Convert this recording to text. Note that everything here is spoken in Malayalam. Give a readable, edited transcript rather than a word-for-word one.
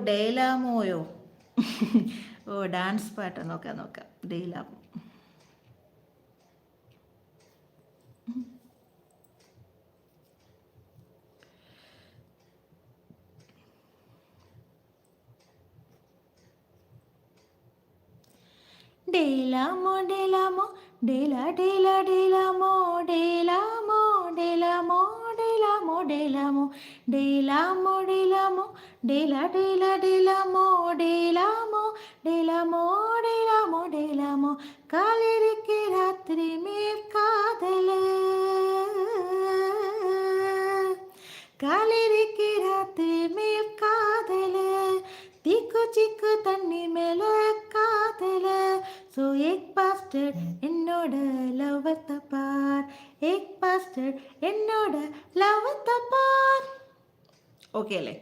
ഡേലാമോയോ? ഓ ഡാൻസ് പാട്ട് നോക്കാം. ഡേലാമോ. ഡേലാമോ ഡേലാമോ ഡേലാ ഡേലാ ഡേലാമോ ഡേലാമോ ഡേലാമോ ഡേലാമോ ഡേലാമോ ഡേലാമോ ഡേലാമോ ഡേലാ ഡേലാ ഡേലാമോ ഡേലാമോ ഡേലാമോ ഡേലാമോ ഡേലാമോ കാലിരിക്കെ രാത്രി മേൽ കാതല് காலிரிக்கு ராத்திரி மேல் காதல தீக்கு சிக்கு தண்ணி மேல காதல ஸோ எக் பாஸ்டர் என்னோட லவ்வத்தை பார், எக் பாஸ்டர் என்னோட லவ்வத்தை பார். ஓகே അല്ലേ?